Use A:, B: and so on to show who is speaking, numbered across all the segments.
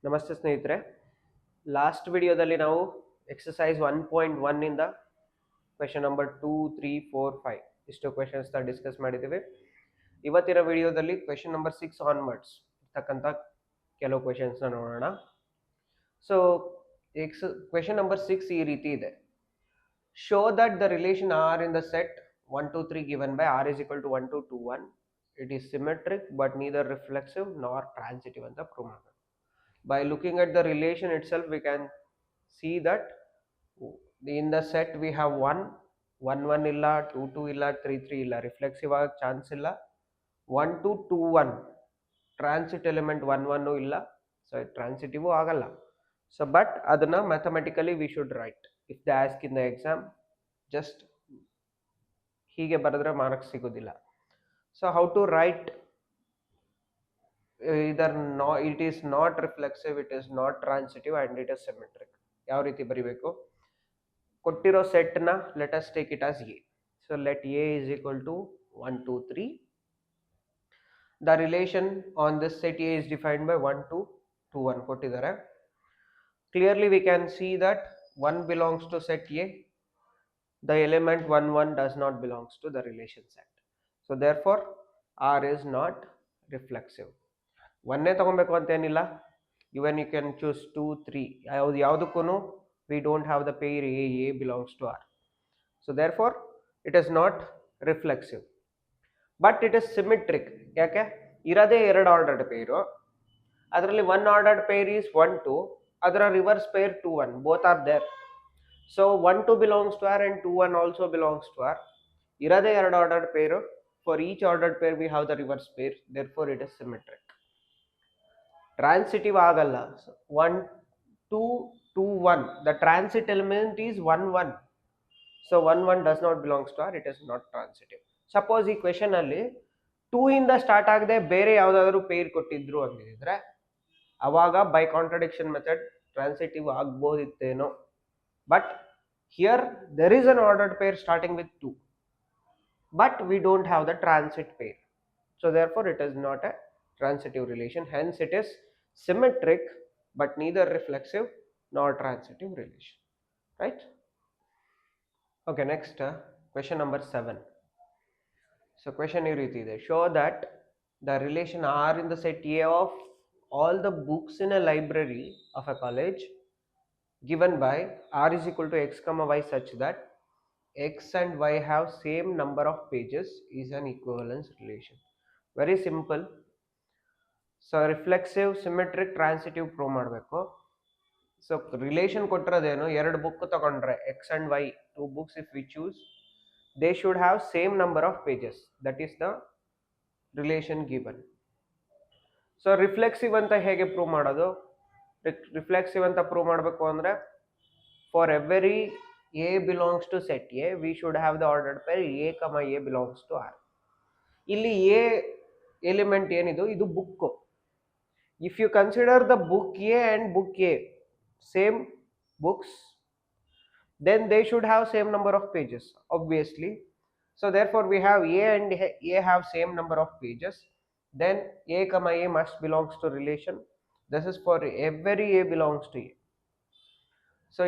A: ನಮಸ್ತೆ ಸ್ನೇಹಿತರೆ. ಲಾಸ್ಟ್ ವಿಡಿಯೋದಲ್ಲಿ ನಾವು ಎಕ್ಸಸೈಸ್ 1.1 ಇಂದ ಕ್ವೆಶ್ಚನ್ ನಂಬರ್ 2, 3, 4, 5 ಇಷ್ಟು ಕ್ವೆಶನ್ಸ್ ಡಿಸ್ಕಸ್ ಮಾಡಿದ್ದೀವಿ. ಇವತ್ತಿನ ವಿಡಿಯೋದಲ್ಲಿ ಕ್ವೆಶ್ಚನ್ ನಂಬರ್ 6 ಆನ್ವರ್ಡ್ಸ್ ಇರ್ತಕ್ಕಂಥ ಕೆಲವು ಕ್ವೆಶನ್ಸ್ ನೋಡೋಣ. ಸೊ ಕ್ವೆಶ್ಚನ್ ನಂಬರ್ 6 ಈ ರೀತಿ ಇದೆ. Show that the relation R in the set 1 2 3 given by r is equal to 1 2 2 1. It is symmetric but neither reflexive nor transitive ಅಂತ ಪ್ರೂವ್ ಮಾಡೋಣ. By looking at the relation itself, we can see that in the set we have 1 1 illa, 2 2 illa, 3 3 illa, reflexive ಆಗ chance ಇಲ್ಲ. 1 2 2 1 transit element 1 1 ಇಲ್ಲ, so transitive ಆಗಲ್ಲ. So but ಅದನ್ನ mathematically we should write. If the ask in the exam just ಹೀಗೆ ಬರೆದ್ರೆ marks ಸಿಗೋದಿಲ್ಲ. So how to write? either no, it is not reflexive, it is not transitive and it is symmetric. ಯಾವ ರೀತಿ ಬರಿಬೇಕು? ಕೊಟ್ಟಿರೋ set ನ let us take it as A. So let A is equal to 1 2 3. The relation on this set A is defined by 1 2 2 1 ಕೊಟ್ಟಿದ್ದಾರೆ. Clearly we can see that 1 belongs to set A. The element 1 1 does not belongs to the relation set. So therefore R is not reflexive. ಒಂದೇ ತಗೊಬೇಕು ಅಂತೇನಿಲ್ಲ. Even you can choose 2 3 ಯಾವುದಕ್ಕೂ we don't have the pair A belongs to R. So therefore it is not reflexive but it is symmetric. ಯಾಕೆ? ಇರೋದೇ 2 ordered ಪೇರು, ಅದರಲ್ಲಿ 1 ordered peer is 1 2, ಅದರ reverse pair 2 1, both are there. So 1 2 belongs to R and 2 1 also belongs to R. ಇರೋದೇ 2 ordered pair. For each ordered pair we have the reverse pair, therefore it is symmetric. Transitive ಆಗಲ್ಲ. 1 2 2 1, the transit element is 1 1, so 1 1 does not belongs to R, it is not transitive. Suppose ಈ question ಅಲ್ಲಿ 2 ಇಂದ start ಆಗದೆ ಬೇರೆ ಯಾವ್ದಾದ್ರು peer ಕೊಟ್ಟಿದ್ರು ಅಂದಿದ್ರೆ ಅವಾಗ ಬೈ ಕಾಂಟ್ರಡಿಕ್ಷನ್ ಮೆಥಡ್ ಟ್ರಾನ್ಸಿಟಿವ್ ಆಗ್ಬೋದಿತ್ತೇನೋ. But here there is an ordered pair starting with 2, but we don't have the transit pair, so therefore it is not a transitive relation. Hence it is symmetric but neither reflexive nor transitive relation, right? Okay, next question number 7. So question ee reeti ide. Show that the relation R in the set A of all the books in a library of a college given by R is equal to x comma y such that x and y have same number of pages is an equivalence relation. Very simple. So reflexive, symmetric, transitive prove ಮಾಡಬೇಕು. So relation ಕೊಟ್ಟಿರೋದೇನು? 2 book ತಗೊಂಡ್ರೆ X and Y, 2 books if we choose, they should have same number of pages. That is the relation given. So reflexive ಅಂತ ಹೇಗೆ prove ಮಾಡೋದು? Reflexive ಅಂತ prove ಮಾಡಬೇಕು ಅಂದರೆ for every A belongs to set A we should have the ordered pair A comma A belongs to R. ಇಲ್ಲಿ A element ಏನಿದು? ಇದು book. If you consider the book A and book A same books, then they should have same number of pages, obviously. So therefore we have A and A have same number of pages, then A comma A must belongs to relation. This is for every A belongs to A. So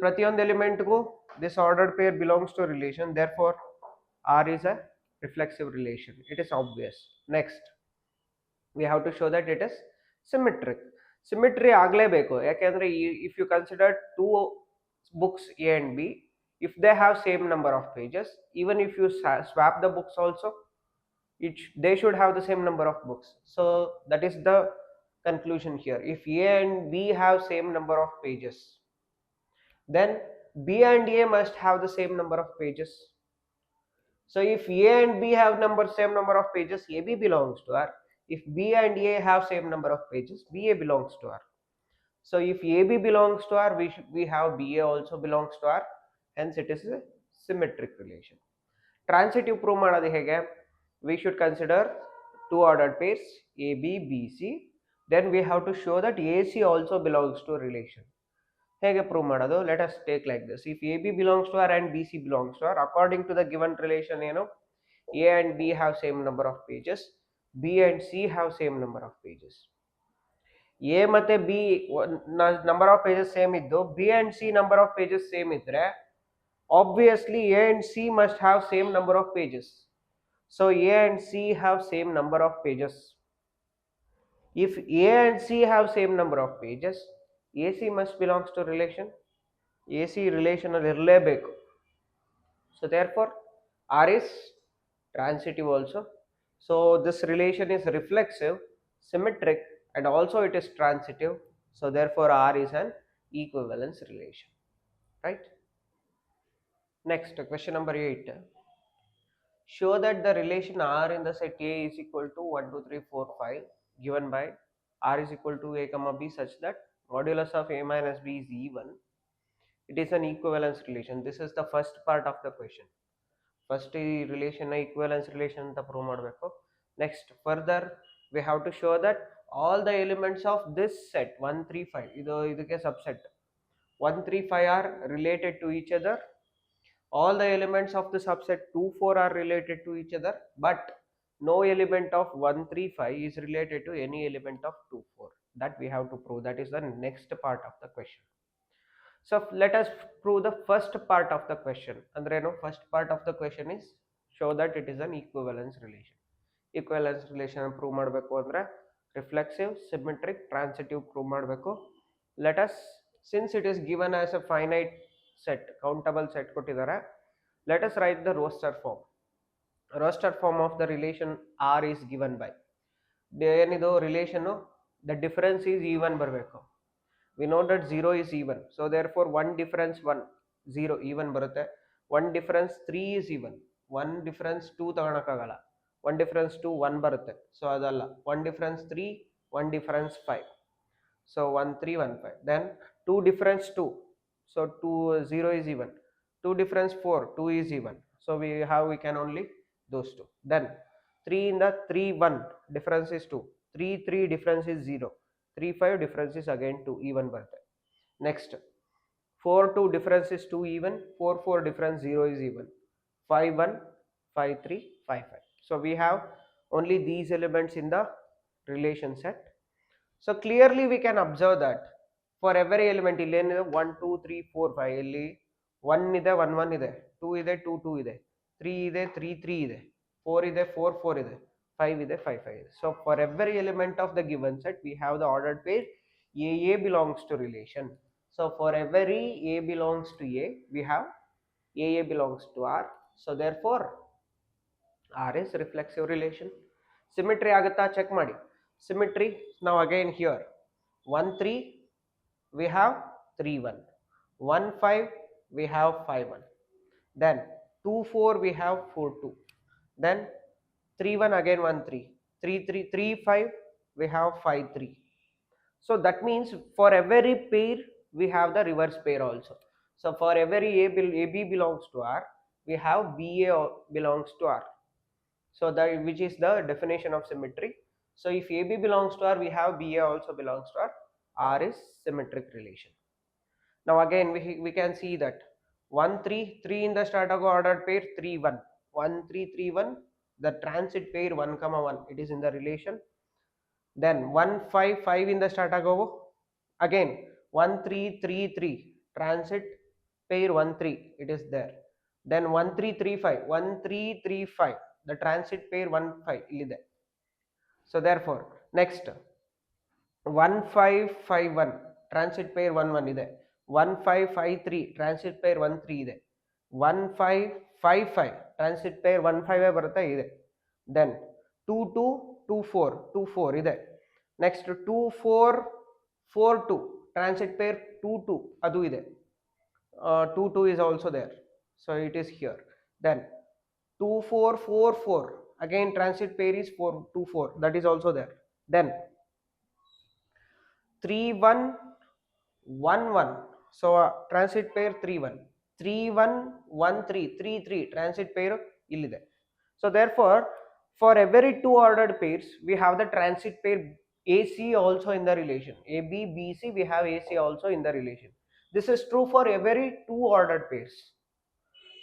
A: pratiyond element go this ordered pair belongs to relation, therefore R is a reflexive relation. It is obvious. Next we have to show that it is symmetric. Symmetry ಆಗಲೇಬೇಕು. ಯಾಕೆಂದ್ರೆ if you consider 2 books A and B, if they have same number of pages, even if you swap the books also, they should have the same number of books. So that is the conclusion here. If A and B have same number of pages, then B and A must have the same number of pages. So if A and B have same number of pages, AB belongs to R. If B and A have same number of pages, BA belongs to R. So if AB belongs to R, we have BA also belongs to R. Hence it is a symmetric relation. Transitive prove ಮಾಡೋದು ಹೇಗೆ? We should consider 2 ordered pairs AB, BC. Then we have to show that AC also belongs to a relation. ಹೇಗೆ prove ಮಾಡೋದು? Let us take like this. If AB belongs to R and BC belongs to R, according to the given relation ಏನು? A and B have same number of pages, B and C have same number of pages. A ಮತ್ತೆ B number of pages same ಇದ್ದು B and C number of pages same ಇದ್ರೆ obviously A and C must have same number of pages. So A and C have same number of pages. If A and C have same number of pages, AC must belongs to relation. AC relation irrelevable. So therefore R is transitive also. So this relation is reflexive, symmetric, and also it is transitive. So therefore R is an equivalence relation. Right? Next, question number 8. Show that the relation R in the set A is equal to 1, 2, 3, 4, 5 given by R is equal to A comma B such that modulus of A minus B is even. It is an equivalence relation. This is the first part of the question. First relation equivalence relation anta prove ಮಾಡಬೇಕು. Next further we have to show that all the elements of this set 1, 3, 5 ಇದಕ್ಕೆ subset 1, 3, 5 are related to each other. All the elements of the subset 2, 4 are related to each other, but no element of 1, 3, 5 is related to any element of 2, 4. That we have to prove. That is the next part of the question. So let us prove the first part of the question. Andre no, first part of the question is show that it is an equivalence relation. Equivalence relation prove ಮಾಡಬೇಕು ಅಂದ್ರೆ reflexive, symmetric, transitive prove ಮಾಡಬೇಕು. Let us, since it is given as a finite set, countable set ಕೊಟ್ಟಿದ್ದಾರೆ, let us write the roster form. Roster form of the relation R is given by ಏನಿದು relation the difference is even ಬರಬೇಕು. We know that 0 is even, so therefore 1 difference 1 0 even ಬರುತ್ತೆ. 1 difference 3 is even, 1 difference 2 ತಗೊಳಕ್ಕಾಗಲ್ಲ, 1 difference 2 1 ಬರುತ್ತೆ, so ಅದಲ್ಲ. 1 difference 3, 1 difference 5, so 1 3 1 5. Then 2 difference 2, so 2 0 is even. 2 difference 4 2 is even, so we can only those two. Then 3 in the 3 1 difference is 2, 3 3 difference is 0, 3 5 difference is again 2 even ಬರುತ್ತೆ. Next 4 2 difference is 2 even, 4 4 difference 0 is even, 5 1 5 3 5 5. So we have only these elements in the relation set. So clearly we can observe that for every element ಇಲ್ಲಿ ಏನಿದೆ 1 2 3 4 5 ಇಲ್ಲಿ 1 ಇದೆ 1 1 ಇದೆ, 2 ಇದೆ 2 2 ಇದೆ, 3 ಇದೆ 3 3 ಇದೆ, 4 ಇದೆ 4 4 ಇದೆ, 5 ಇದೆ 5 5 ಇದೆ. So for every element of the given set we have the ordered pair A belongs to relation. So for every A belongs to A we have A belongs to R. So therefore R is reflexive relation. Symmetry ಆಗುತ್ತಾ check ಮಾಡಿ. Symmetry, now again here 1 3 we have 3 1, 1 5 we have 5 1, then 2 4 we have 4 2, then 3 1 again 1 3, 3 3 3 5 we have 5 3. So that means for every pair we have the reverse pair also. So for every AB belongs to R we have BA belongs to R. So that which is the definition of symmetry. So if AB belongs to R we have BA also belongs to R. R is symmetric relation. Now again we can see that 1 3 3 in the start of ordered pair 3 1, 1 3 3 1, the transit pair 1 comma 1 it is in the relation. Then 1 5 5 in the start ago again 1 3 3 3 transit pair 1 3 it is there. Then 1 3 3 5 1 3 3 5 the transit pair 1 5 illide. So therefore next 1 5 5 1 transit pair 1 1 ಇದೆ, 1 5 5 3 transit pair 1 3 ಇದೆ, 1 5 5 5 transit pair 1 5 ಬರುತ್ತೆ ಇದೆ. Then 2 2 2 4 2 4 ಇದೆ. Next 2 4 4 2 transit pair 2 2 ಅದು ಇದೆ, 2 2 is also there, so it is here. Then 2 4 4 4 again transit pair is 4 2 4 that is also there. Then 3 1 1 1, so transit pair 3 1, 3 1 1 3 3 3 transit pair illide. So therefore for every two ordered pairs we have the transit pair AC also in the relation. AB BC we have AC also in the relation. This is true for every two ordered pairs.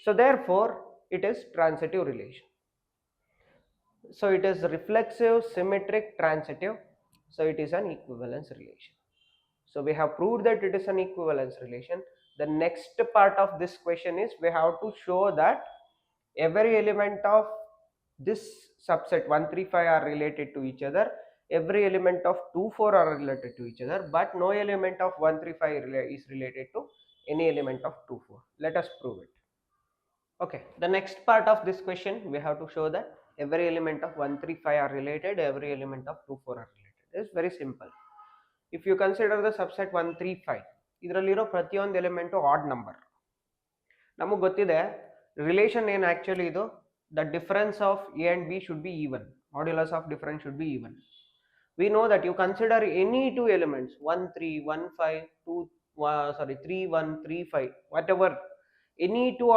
A: So therefore it is transitive relation. So it is reflexive, symmetric, transitive. So it is an equivalence relation. So we have proved that it is an equivalence relation. The next part of this question is we have to show that every element of this subset 135 are related to each other, every element of 24 are related to each other, but no element of 135 is related to any element of 24. Let us prove it. Okay, the next part of this question we have to show that every element of 135 are related, every element of 24 are related. It's very simple. If you consider the subset 135, ಇದರಲ್ಲಿರೋ ಪ್ರತಿಯೊಂದು element odd number. ನಮಗೆ ಗೊತ್ತಿದೆ relation ಏನು actually ಇದು, the difference of A and B should be even, modulus of difference should be even. We know that you consider any two elements 1 3 1 5 2 3 1 3 5, whatever any two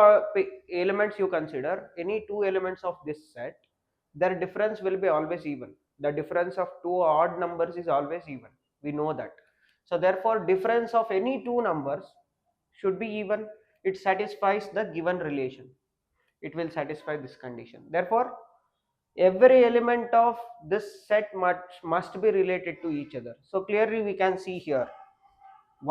A: elements you consider, any two elements of this set, their difference will be always even. The difference of two odd numbers is always even, we know that. So therefore difference of any two numbers should be even. It satisfies the given relation, it will satisfy this condition. Therefore every element of this set must be related to each other. So clearly we can see here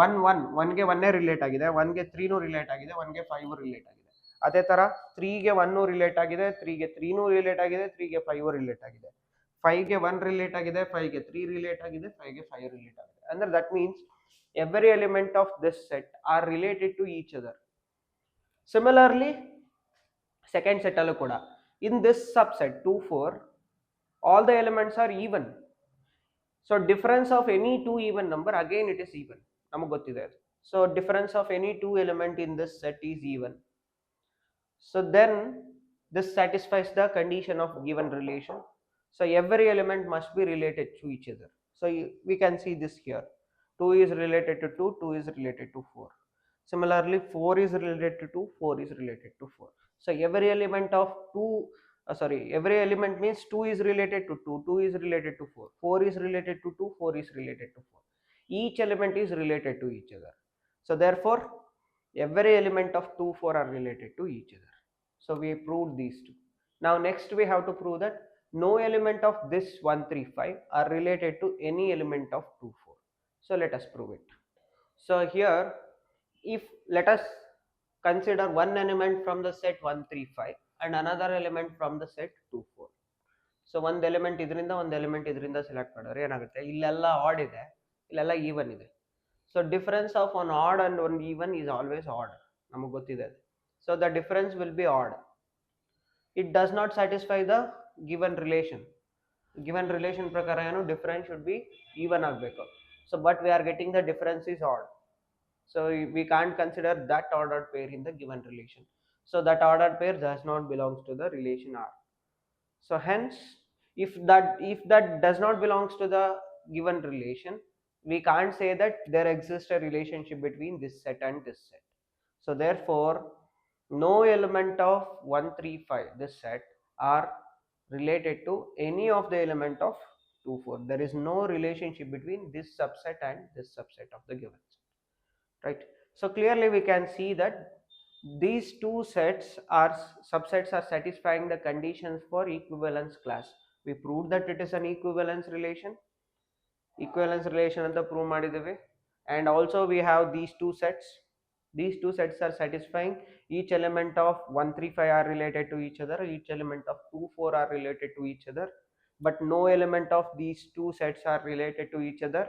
A: 1 1 ಗೆ 1 relate ಆಗಿದೆ, 1 ಗೆ 3 relate ಆಗಿದೆ, 1 ಗೆ 5 relate ಆಗಿದೆ. ಅದೇ ತರ 3 ಗೆ 1 relate ಆಗಿದೆ, 3 ಗೆ 3 ರಿಲೇಟ್ ಆಗಿದೆ, 3 ಗೆ 5 ರಿಲೇಟ್ ಆಗಿದೆ, 5 ಗೆ 1 ರಿಲೇಟ್ ಆಗಿದೆ, 5 ಗೆ 3 ರಿಲೇಟ್ ಆಗಿದೆ, 5 ಗೆ 5 ರಿಲೇಟ್ ಆಗಿದೆ. ಅಂದ್ರೆ that means every element of this set are related to each other. Similarly second set allu kuda, in this subset 2 4 all the elements are even. So difference of any two even number, again it is even, namak gottide. So difference of any two element in this set is even. So then this satisfies the condition of given relation. So every element must be related to each other. So we can see this here, 2 is related to 2, 2 is related to 4. Similarly 4 is related to 2, 4 is related to 4. So every element of 2 every element means 2 is related to 2, 2 is related to 4, 4 is related to 2, 4 is related to 4. Each element is related to each other. So therefore every element of 2 4 are related to each other. So we proved these two. Now next we have to prove that no element of this 135 are related to any element of 2 4. So let us prove it. So here if let us consider one element from the set 135 and another element from the set 2 4. So ಒಂದು element ಇದರಿಂದ ಒಂದು element ಇದರಿಂದ select ಮಾಡಿದ್ರೆ ಏನಾಗುತ್ತೆ, ಇಲ್ಲೆಲ್ಲ add ಇದೆ, ಇಲ್ಲೆಲ್ಲ even ಇದೆ. So difference of one odd and one even is always odd, ನಮಗೆ ಗೊತ್ತಿದೆ. So the difference will be odd. It does not satisfy the given relation. Given relation ಪ್ರಕಾರ ಏನು, ಡಿಫರೆನ್ಸ್ ಶುಡ್ ಬಿ ಈವನ್ ಆಗಬೇಕು. So but we are getting the difference is odd. So we can't consider that ordered pair in the given relation. So that ordered pair does not belongs to the relation R. So hence if that does not belongs to the given relation, we can't say that there exists a relationship between this set and this set. So therefore no element of 135 this set are related to any of the element of 2 4. There is no relationship between this subset and this subset of the given set. Right. So clearly we can see that these two sets are subsets are satisfying the conditions for equivalence class. We proved that it is an equivalence relation. Equivalence relation anta prove madideve. And also we have these two sets. These two sets are satisfying. Each element of 135 are related to each other, each element of 2 4 are related to each other, but no element of these two sets are related to each other,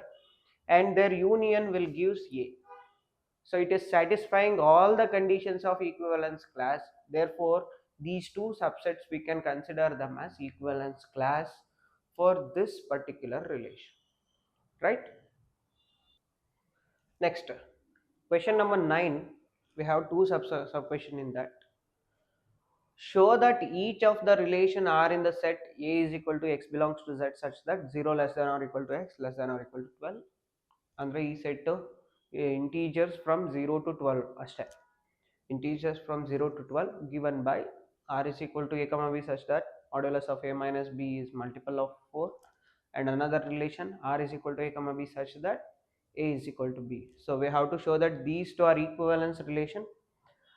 A: and their union will gives A. So it is satisfying all the conditions of equivalence class. Therefore these two subsets we can consider them as equivalence class for this particular relation. Right. Next question number 9, we have two sub question in that. Show that each of the relation R in the set A is equal to x belongs to Z such that 0 less than or equal to x less than or equal to 12. Andre ee set integers from 0 to 12 ashte. Integers from 0 to 12 given by R is equal to a comma b such that modulus of a minus b is multiple of 4, and another relation R is equal to a comma b such that a is equal to b. So we have to show that these two are equivalence relation.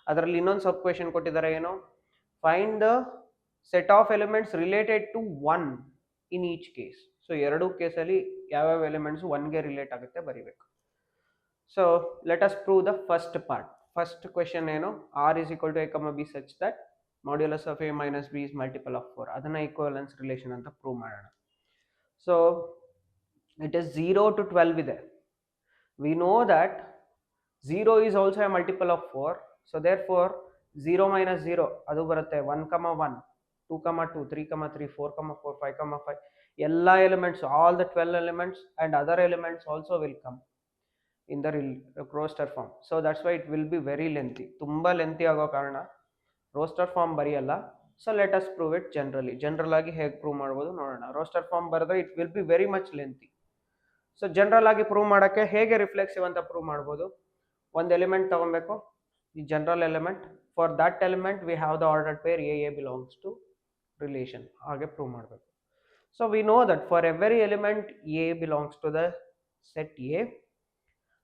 A: ಅದರಲ್ಲಿ ಇನ್ನೊಂದು ಸಬ್ question ಕೊಟ್ಟಿದ್ದಾರೆ, ಏನು, find the set of elements related to 1 in each case. So ಎರಡೂ ಕೇಸಲ್ಲಿ ಯಾವ್ಯಾವ elements ಒನ್ಗೆ relate ಆಗುತ್ತೆ ಬರಿಬೇಕು. So let us prove the first part. First question ಏನು, r is equal to a comma b such that modulus of a minus b is multiple of 4. ಅದನ್ನ equivalence relation ಅಂತ prove ಮಾಡೋಣ. So it is 0 to 12 ಇದೆ. We know that 0 is also a multiple of 4. So therefore 0 minus 0 ಅದು ಬರುತ್ತೆ 1, 1, 2, 2, 3, 3, 4, 4, 5, 5. ಎಲ್ಲ elements, all the 12 elements and other elements also will come in the roster form. So that's why it will be very lengthy. ತುಂಬಾ lengthy ಆಗೋ ಕಾರಣ roster form ಬರೆಯಲ್ಲ. So let us prove it generally. General ಆಗಿ ಹೇಗೆ prove ಮಾಡ್ಬೋದು ನೋಡೋಣ. Roster form ಬರೆದ್ರೆ it will be very much lengthy. So general ಆಗಿ ಪ್ರೂವ್ ಮಾಡೋಕ್ಕೆ ಹೇಗೆ ರಿಫ್ಲೆಕ್ಸಿವ್ ಅಂತ ಪ್ರೂವ್ ಮಾಡ್ಬೋದು, ಒಂದು ಎಲಿಮೆಂಟ್ ತಗೊಬೇಕು, ಈ general element, for that element we have the ordered pair A belongs to relation, ಹಾಗೆ ಪ್ರೂವ್ ಮಾಡಬೇಕು. So we know that for every element A belongs to the set A,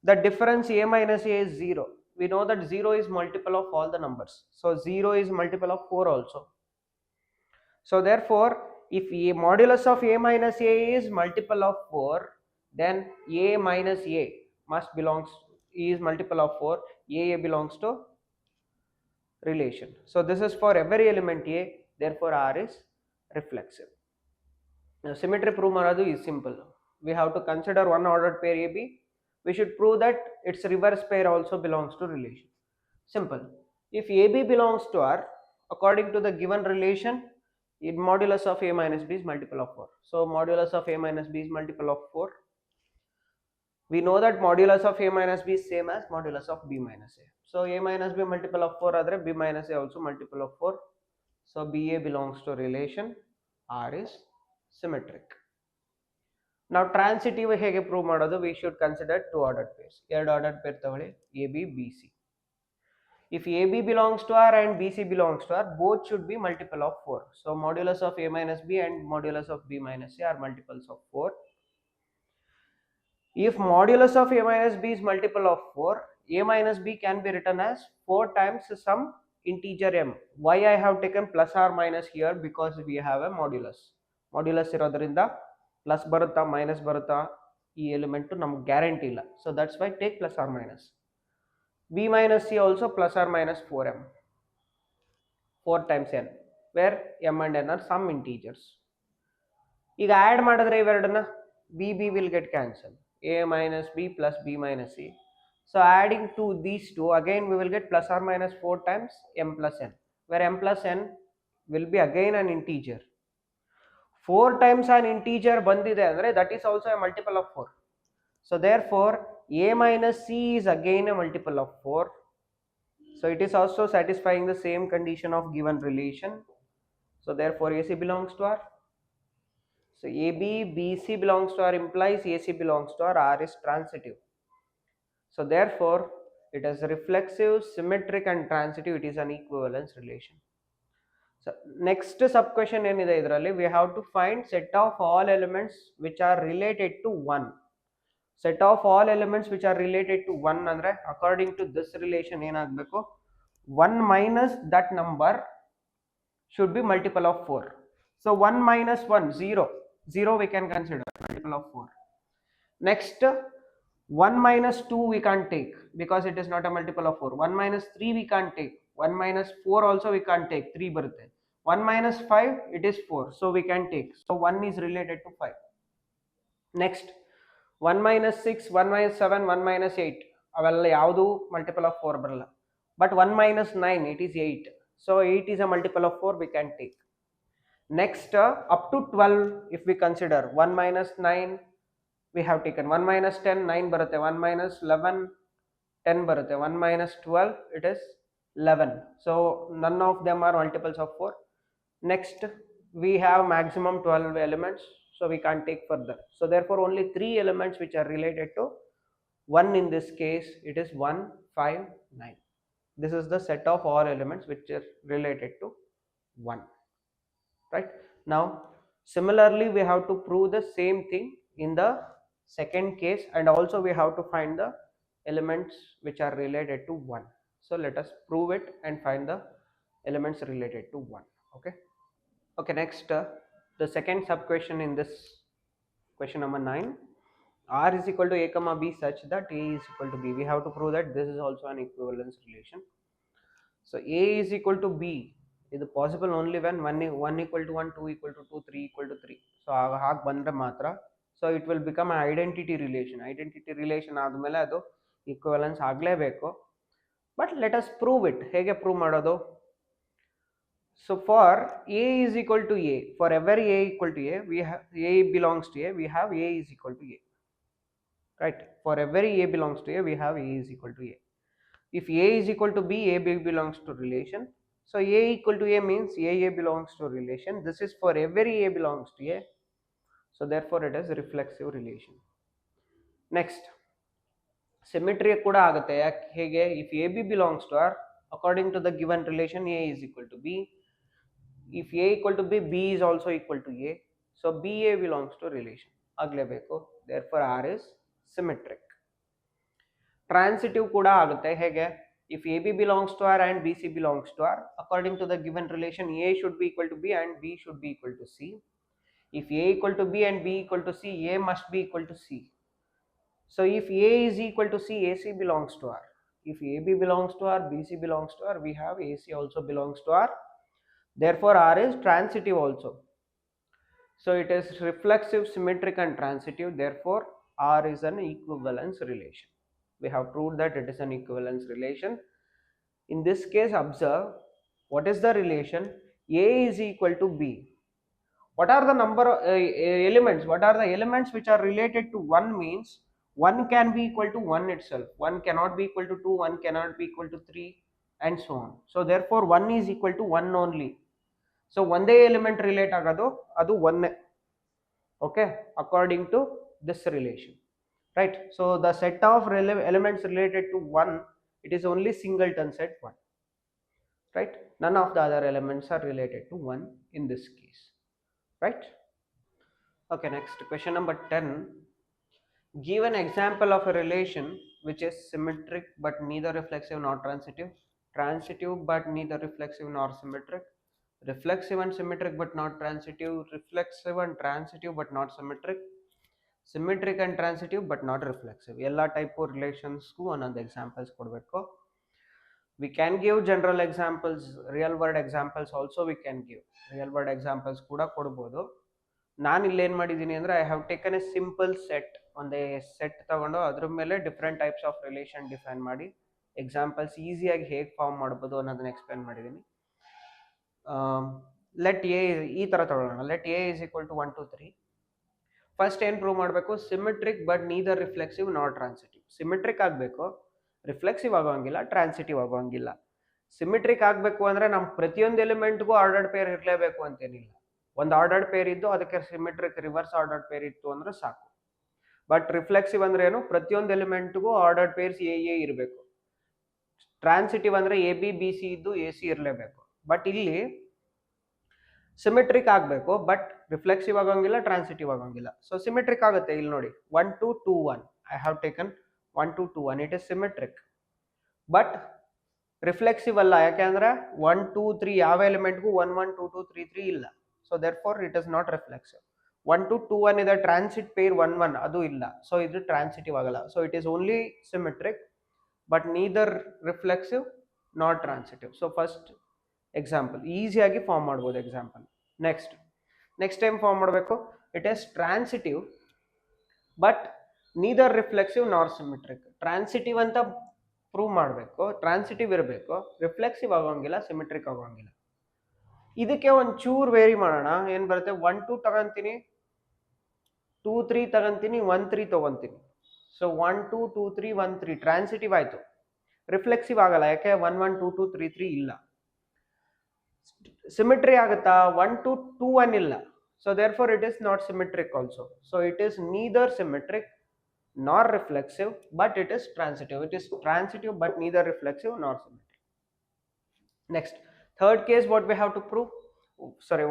A: the difference a minus a is 0. We know that 0 is multiple of all the numbers. So 0 is multiple of 4 also. So therefore, if a modulus of a minus a is multiple of 4, then a minus a must belongs, is multiple of 4, a belongs to relation. So this is for every element a, therefore r is reflexive. Now symmetry proof maradu is simple. We have to consider one ordered pair ab. We should prove that its reverse pair also belongs to relation. Simple. If AB belongs to R, according to the given relation, its modulus of A minus B is multiple of 4. So modulus of A minus B is multiple of 4. We know that modulus of A minus B is same as modulus of B minus A. So A minus B multiple of 4 adre B minus A also multiple of 4. So BA belongs to relation. R is symmetric. Now transitive ಹೇಗೆ prove ಮಾಡೋದು, we should consider two ordered pairs. ಎರಡು ordered pair ತಗೊಳ್ಳಿ, AB BC. If AB belongs to R and BC belongs to R, both should be multiple of 4. So modulus of A minus B and modulus of B minus A are multiples of 4. If modulus of A minus B is multiple of 4, A minus B can be written as 4 times some integer m. Why I have taken plus or minus here? Because we have a modulus. Modulus ಇರೋದ್ರಿಂದ plus ಬರುತ್ತಾ minus ಬರುತ್ತಾ ಈ element ನಮ್ಗೆ guarantee ಇಲ್ಲ. So that's why take plus or minus. B minus C also plus or minus 4m, 4 times n, where m and n are some integers. ಈಗ add ಮಾಡಿದ್ರೆ ಇವೆರಡನ್ನ B B will get cancel, a minus b plus b minus c. So adding to these two, again we will get plus or minus 4 times m plus n, where m plus n will be again an integer. 4 times an integer bandide andre that is also a multiple of 4. So therefore a minus c is again a multiple of 4. So it is also satisfying the same condition of given relation. So therefore AC belongs to R. So AB BC belongs to R implies AC belongs to R. R is transitive. So therefore it is reflexive, symmetric and transitive. It is an equivalence relation. So next sub question ಏನಿದೆ ಇದರಲ್ಲಿ, we have to find set of all elements which are related to 1. Set of all elements which are related to 1 ಅಂದ್ರೆ according to this relation ಏನಾಗಬೇಕು, 1 minus that number should be multiple of 4. So 1 minus 1, 0. 0 we can consider multiple of 4. Next 1 minus 2 we can't take because it is not a multiple of 4. 1 minus 3 we can't take. 1 minus 4 also we can't take, 3 ಬರುತ್ತೆ. 1 minus 5 it is 4, so we can take. So 1 is related to 5. Next 1 minus 6, 1 minus 7, 1 minus 8 ಅವೆಲ್ಲ ಯಾವುದು multiple of 4 ಬರಲ್ಲ. But 1 minus 9 it is 8, so 8 is a multiple of 4, we can take. Next up to 12 if we consider, 1 minus 9 we have taken, 1 minus 10 9 ಬರುತ್ತೆ, 1 minus 11 10 ಬರುತ್ತೆ, 1 minus 12 it is 11. So none of them are multiples of 4. Next we have maximum 12 elements, so we can't take further. So therefore only 3 elements which are related to 1 in this case, it is 1 5 9. This is the set of all elements which are related to 1, right? Now similarly we have to prove the same thing in the second case, and also we have to find the elements which are related to 1. So let us prove it and find the elements related to 1. Okay, next the second sub question in this question number 9. R is equal to A comma B such that A is equal to B. We have to prove that this is also an equivalence relation. So A is equal to B is possible only when 1 equal to 1, 2 equal to 2, 3 equal to 3. So ಹಾಗೆ ಬಂದ್ರೆ ಮಾತ್ರ, so it will become an identity relation. Identity relation ಆದಮೇಲೆ ಅದು equivalence ಆಗಲೇಬೇಕು. But let us prove it. ಹೇಗೆ prove ಮಾಡೋದು? So for A is equal to A, for every A equal to A, we have A belongs to A, we have A is equal to A. Right? For every A belongs to A, we have A is equal to A. If A is equal to B, A belongs to relation. So A equal to A means A belongs to relation. This is for every A belongs to A. So therefore it is reflexive relation. Next, symmetry kuda agate. Hege, if AB belongs to R, according to the given relation, A is equal to B. If A equal to B, B is also equal to A. So BA belongs to relation. Aglebeko. Therefore R is symmetric. Transitive kuda agate. Hege, if AB belongs to R and BC belongs to R, according to the given relation, A should be equal to B and B should be equal to C. If A equal to B and B equal to C, A must be equal to C. So if A is equal to C, AC belongs to R. If AB belongs to R, BC belongs to R, we have AC also belongs to R. Therefore R is transitive also. So it is reflexive, symmetric and transitive. Therefore R is an equivalence relation. We have proved that it is an equivalence relation. In this case, observe what is the relation. A is equal to B. What are the number of elements? What are the elements which are related to 1 means 1 can be equal to 1 itself. 1 cannot be equal to 2, 1 cannot be equal to 3 and so on. So therefore 1 is equal to 1 only. So one day element relate agado adu 1. Okay, according to this relation. Right? So the set of elements related to 1, it is only singleton set 1. Right? None of the other elements are related to 1 in this case. Right? Okay, next question number 10. Give an example of a relation which is symmetric but neither reflexive nor transitive, transitive but neither reflexive nor symmetric, reflexive and symmetric but not transitive, reflexive and transitive but not symmetric, symmetric and transitive but not reflexive. Ella type of relations ku onond examples kodbeko. We can give general examples, real world examples also we can give. Real world examples kuda kodabodu. ನಾನು ಇಲ್ಲಿ ಏನು ಮಾಡಿದ್ದೀನಿ ಅಂದರೆ I have taken A simple set, ಒಂದು set ತಗೊಂಡು ಅದ್ರ ಮೇಲೆ different types of relation define ಮಾಡಿ ಎಕ್ಸಾಂಪಲ್ಸ್ ಈಸಿಯಾಗಿ ಹೇಗೆ ಫಾರ್ಮ್ ಮಾಡ್ಬೋದು ಅನ್ನೋದನ್ನ ಎಕ್ಸ್ಪ್ಲೇನ್ ಮಾಡಿದ್ದೀನಿ. ಲೆಟ್ ಎ ಈ ಥರ ತಗೊಳ್ಳೋಣ. Let A is equal to 1 2 3. First ಏನು ಪ್ರೂವ್ ಮಾಡಬೇಕು? Symmetric but neither reflexive not transitive. Symmetric ಆಗಬೇಕು, ರಿಫ್ಲೆಕ್ಸಿವ್ ಆಗೋಂಗಿಲ್ಲ, ಟ್ರಾನ್ಸಿಟಿವ್ ಆಗೋಂಗಿಲ್ಲ. ಸಿಮೆಟ್ರಿಕ್ ಆಗಬೇಕು ಅಂದರೆ ನಮ್ಮ ಪ್ರತಿಯೊಂದು ಎಲಿಮೆಂಟ್ಗೂ ಆರ್ಡರ್ಡ್ ಪೇರ್ ಇರಲೇಬೇಕು ಅಂತೇನಿಲ್ಲ. ಒಂದು ಆರ್ಡರ್ಡ್ ಪೇರ್ ಇದ್ದು ಅದಕ್ಕೆ ಸಿಮೆಟ್ರಿಕ್ ರಿವರ್ಸ್ ಆರ್ಡರ್ಡ್ ಪೇರ್ ಇತ್ತು ಅಂದ್ರೆ ಸಾಕು. ಬಟ್ ರಿಫ್ಲೆಕ್ಸಿವ್ ಅಂದ್ರೆ ಏನು? ಪ್ರತಿಯೊಂದು ಎಲಿಮೆಂಟ್ಗೂ ಆರ್ಡರ್ಡ್ ಪೇರ್ಸ್ ಎ ಇರಬೇಕು. ಟ್ರಾನ್ಸಿಟಿವ್ ಅಂದ್ರೆ ಎ ಬಿ ಬಿ ಸಿ ಇದ್ದು ಎ ಸಿ ಇರಲೇಬೇಕು. ಬಟ್ ಇಲ್ಲಿ ಸಿಮೆಟ್ರಿಕ್ ಆಗಬೇಕು, ಬಟ್ ರಿಫ್ಲೆಕ್ಸಿವ್ ಆಗೋಂಗಿಲ್ಲ, ಟ್ರಾನ್ಸಿಟಿವ್ ಆಗೋಂಗಿಲ್ಲ. ಸೊ ಸಿಮೆಟ್ರಿಕ್ ಆಗುತ್ತೆ. ಇಲ್ಲಿ ನೋಡಿ 1 2 2 1. I have taken 1 2 2 1. It is symmetric. But reflexive ಅಲ್ಲ. ಯಾಕೆಂದ್ರೆ 1 2 3 ಯಾವ ಎಲಿಮೆಂಟ್ಗೂ 1 1 2 2 3 3 ಇಲ್ಲ. So therefore it is not reflexive. 1 2 2 1 is a transit pair 1 1 adu illa. So it is transitive agala. So it is only symmetric but neither reflexive nor transitive. So first example easy agi form madabodu example. Next time form madbeku. It is transitive but neither reflexive nor symmetric. Transitive anta prove ಮಾಡಬೇಕು, transitive ಇರಬೇಕು, reflexive ಆಗೋಂಗಿಲ್ಲ, symmetric ಆಗೋಂಗಿಲ್ಲ. ಇದಕ್ಕೆ ಒಂದು ಚೂರು very ಮಾಡೋಣ. ಏನು ಬರುತ್ತೆ? 1 2 ತಗೊಂತೀನಿ, 2 3 ತಗೊಂತೀನಿ, 1 3 ತಗೊಂತೀನಿ. ಸೊ 1 2 2 3 1 3 ಟ್ರಾನ್ಸಿಟಿವ್ ಆಯಿತು. ರಿಫ್ಲೆಕ್ಸಿವ್ ಆಗಲ್ಲ. ಯಾಕೆ? 1 1 2 2 3 3 ಇಲ್ಲ. ಸಿಮೆಟ್ರಿ ಆಗುತ್ತಾ? 1 2 2 1 ಇಲ್ಲ. So therefore it is not symmetric also. So it is neither symmetric nor reflexive but it is transitive. It is transitive but neither reflexive nor symmetric. Next third case, what we have to prove,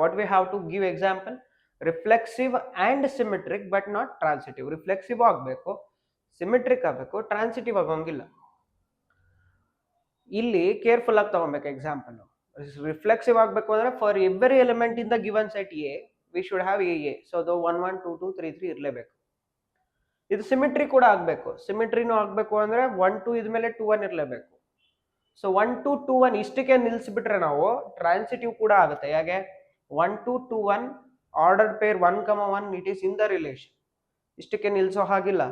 A: what we have to give example, reflexive and symmetric but not transitive. Reflexive ಆಗಬೇಕು, symmetric ಆಗಬೇಕು, transitive ಆಗೋಂಗಿಲ್ಲ. ಇಲ್ಲಿ careful ಆಗಿ ತಗೊಬೇಕು example. Reflexive ಆಗಬೇಕು ಅಂದ್ರೆ for every element in the given set A we should have A. So ಅದು 1 1 2 2 3 3 ಇರಲೇಬೇಕು. ಇದು ಸಿಮಿಟ್ರಿ ಕೂಡ ಆಗಬೇಕು. ಸಿಮಿಟ್ರಿನೂ ಆಗಬೇಕು ಅಂದರೆ 1 2 ಇದ್ಮೇಲೆ 2 1 ಇರಲೇಬೇಕು. ಸೊ 1 2 2 1 ಇಷ್ಟಕ್ಕೆ ನಿಲ್ಲಿಸ್ಬಿಟ್ರೆ ನಾವು ಟ್ರಾನ್ಸಿಟಿವ್ ಕೂಡ ಆಗುತ್ತೆ. ಹೇಗೆ 1 2 2 1 ordered pair 1 1 it is in the relation. ಇಷ್ಟಕ್ಕೆ ನಿಲ್ಲಿಸೋ ಹಾಗಿಲ್ಲ.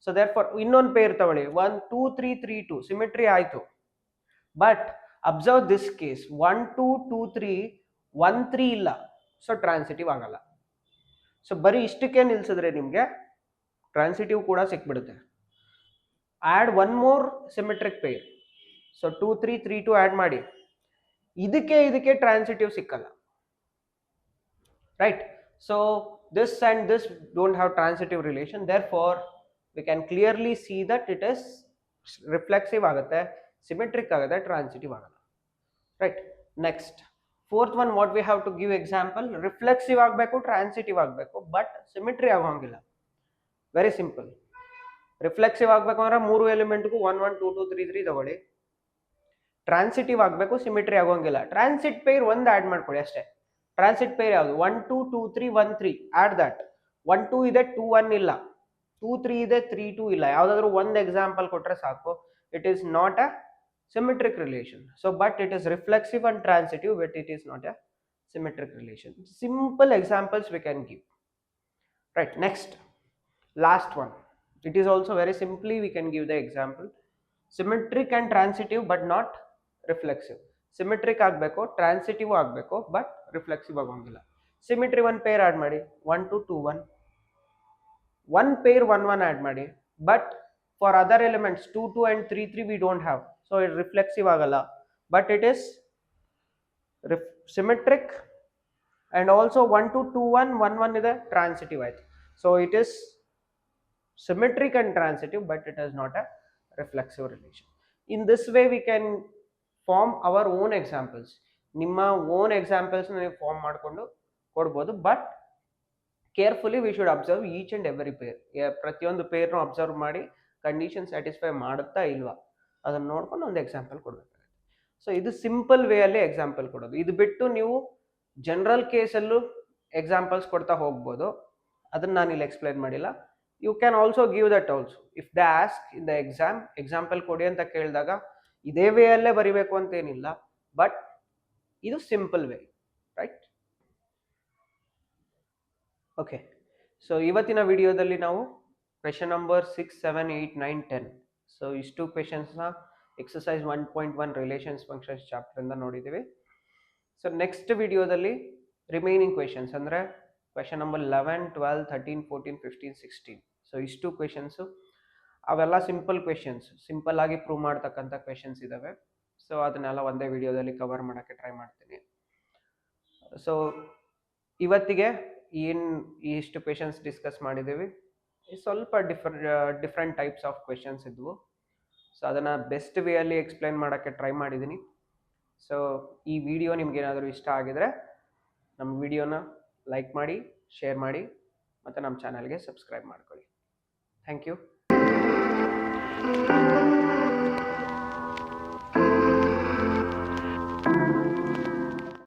A: ಸೊ ದೇರ್ ಫಾರ್ ಇನ್ನೊಂದು ಪೇರ್ ತಗೊಳ್ಳಿ 1 2 3 3 2 ಸಿಮಿಟ್ರಿ ಆಯಿತು. ಬಟ್ ಅಬ್ಸರ್ವ್ ದಿಸ್ ಕೇಸ್ 1 2 2 3 1 3 ಇಲ್ಲ. ಸೊ ಟ್ರಾನ್ಸಿಟಿವ್ ಆಗಲ್ಲ. ಸೊ ಬರೀ ಇಷ್ಟಕ್ಕೆ ನಿಲ್ಸಿದ್ರೆ ನಿಮಗೆ ಟ್ರಾನ್ಸಿಟಿವ್ ಕೂಡ ಸಿಕ್ಬಿಡುತ್ತೆ. Add one more symmetric pair. So 2 3 3 2 add ಮಾಡಿ. ಇದಕ್ಕೆ ಟ್ರಾನ್ಸಿಟಿವ್ ಸಿಕ್ಕಲ್ಲ, right? So this and this don't have transitive relation, therefore we can clearly see that it is reflexive ಆಗುತ್ತೆ, symmetric ಆಗುತ್ತೆ, transitive ಆಗಲ್ಲ, right? Next, fourth one, what we have to give example, reflexive ಆಗಬೇಕು, transitive ಆಗಬೇಕು, but symmetry ಆಗೋಂಗಿಲ್ಲ. Very simple. Reflexive ಆಗಬೇಕು ಅಂದ್ರೆ ಮೂರು ಎಲಿಮೆಂಟ್ಗೂ 1 1 2 2 3 3 ತಗೊಳ್ಳಿ. ಟ್ರಾನ್ಸಿಟಿವ್ ಆಗಬೇಕು, ಸಿಮಿಟ್ರಿ ಆಗೋಂಗಿಲ್ಲ. ಟ್ರಾನ್ಸಿಟ್ ಪೇರ್ ಒಂದು ಆ್ಯಡ್ ಮಾಡ್ಕೊಳ್ಳಿ ಅಷ್ಟೇ. ಟ್ರಾನ್ಸಿಟ್ ಪೇರ್ ಯಾವುದು? 1 2 2 3 1 3 ಆ್ಯಡ್ ದಟ್. 1 2 ಇದೆ, 2 1 ಇಲ್ಲ, 2 3 ಇದೆ, 3 2 ಇಲ್ಲ. ಯಾವುದಾದ್ರೂ ಒಂದು ಎಕ್ಸಾಂಪಲ್ ಕೊಟ್ಟರೆ ಸಾಕು. It is not a symmetric relation. So but it is reflexive and transitive, but it is not a symmetric relation. Simple examples we can give, right? Next, last one, it is also very simply we can give the example. Symmetric and transitive but not reflexive. Symmetric ಆಗಬೇಕು, transitive ಆಗಬೇಕು, but reflexive ಆಗೋಂಗಿಲ್ಲ. Symmetry one pair add ಮಾಡಿ, 1 2 2 1. One pair 1 1 add ಮಾಡಿ, but for other elements 2 2 and 3 3 we don't have, so it reflexive ಆಗಲ್ಲ, but it is symmetric. And also 1 2 2 1 1 1 ಇದೆ, transitive ಆಯ್ತು. So it is symmetric and transitive, but it is not a reflexive relation. In this way we can form our own examples. ನಿಮ್ಮ own examples ನೀವು form ಮಾಡಿಕೊಂಡು ಕೊಡ್ಬೋದು, but carefully we should observe each and every pair. ಪ್ರತಿಯೊಂದು ಪೇರ್ನು observe ಮಾಡಿ condition satisfy ಮಾಡುತ್ತಾ ಇಲ್ವಾ ಅದನ್ನು ನೋಡ್ಕೊಂಡು ಒಂದು ಎಕ್ಸಾಂಪಲ್ ಕೊಡಬೇಕಾಗುತ್ತೆ. ಸೊ ಇದು ಸಿಂಪಲ್ ವೇಯಲ್ಲಿ ಎಕ್ಸಾಂಪಲ್ ಕೊಡೋದು. ಇದು ಬಿಟ್ಟು ನೀವು ಜನರಲ್ ಕೇಸಲ್ಲೂ ಎಕ್ಸಾಂಪಲ್ಸ್ ಕೊಡ್ತಾ ಹೋಗ್ಬೋದು, ಅದನ್ನು ನಾನು ಇಲ್ಲಿ ಎಕ್ಸ್ಪ್ಲೈನ್ ಮಾಡಿಲ್ಲ. You can also give that also. If the ask in the example ಕೊಡಿ ಅಂತ ಕೇಳಿದಾಗ ಇದೇ ವೇಯಲ್ಲೇ ಬರಿಬೇಕು ಅಂತೇನಿಲ್ಲ, ಬಟ್ ಇದು simple way, right? Okay, so ಇವತ್ತಿನ ವಿಡಿಯೋದಲ್ಲಿ ನಾವು ಕ್ವೆಶನ್ ನಂಬರ್ 6 7 8 9 10, ಸೊ ಇಷ್ಟು ಕ್ವೆಶನ್ಸ್ನ ಎಕ್ಸಸೈಸ್ 1.1 ರಿಲೇಷನ್ಸ್ ಫಂಕ್ಷನ್ಸ್ ಚಾಪ್ಟರಿಂದ ನೋಡಿದ್ದೀವಿ. ಸೊ ನೆಕ್ಸ್ಟ್ ವಿಡಿಯೋದಲ್ಲಿ ರಿಮೈನಿಂಗ್ ಕ್ವೆಶನ್ಸ್ ಅಂದರೆ ಕ್ವೆಶನ್ ನಂಬರ್ 11 12 13 14 15 16, ಸೊ ಇಷ್ಟು ಕ್ವೆಶನ್ಸು ಅವೆಲ್ಲ ಸಿಂಪಲ್ ಕ್ವೆಶನ್ಸ್, ಸಿಂಪಲ್ ಆಗಿ ಪ್ರೂವ್ ಮಾಡ್ತಕ್ಕಂಥ ಕ್ವೆಶನ್ಸ್ ಇದ್ದಾವೆ. ಸೊ ಅದನ್ನೆಲ್ಲ ಒಂದೇ ವಿಡಿಯೋದಲ್ಲಿ ಕವರ್ ಮಾಡೋಕ್ಕೆ ಟ್ರೈ ಮಾಡ್ತೀನಿ. ಸೊ ಇವತ್ತಿಗೆ ಏನು ಇಷ್ಟು ಕ್ವೆಶನ್ಸ್ ಡಿಸ್ಕಸ್ ಮಾಡಿದ್ದೀವಿ, ಸ್ವಲ್ಪ ಡಿಫ್ರೆಂಟ್ ಟೈಪ್ಸ್ ಆಫ್ ಕ್ವೆಶನ್ಸ್ ಇದ್ವು. ಸೊ ಅದನ್ನು ಬೆಸ್ಟ್ ವೇಯಲ್ಲಿ ಎಕ್ಸ್ಪ್ಲೈನ್ ಮಾಡೋಕ್ಕೆ ಟ್ರೈ ಮಾಡಿದ್ದೀನಿ. ಸೊ ಈ ವಿಡಿಯೋ ನಿಮ್ಗೇನಾದರೂ ಇಷ್ಟ ಆಗಿದರೆ ನಮ್ಮ ವಿಡಿಯೋನ ಲೈಕ್ ಮಾಡಿ, ಶೇರ್ ಮಾಡಿ, ಮತ್ತು ನಮ್ಮ ಚಾನಲ್ಗೆ ಸಬ್ಸ್ಕ್ರೈಬ್ ಮಾಡ್ಕೊಳ್ಳಿ. Thank you.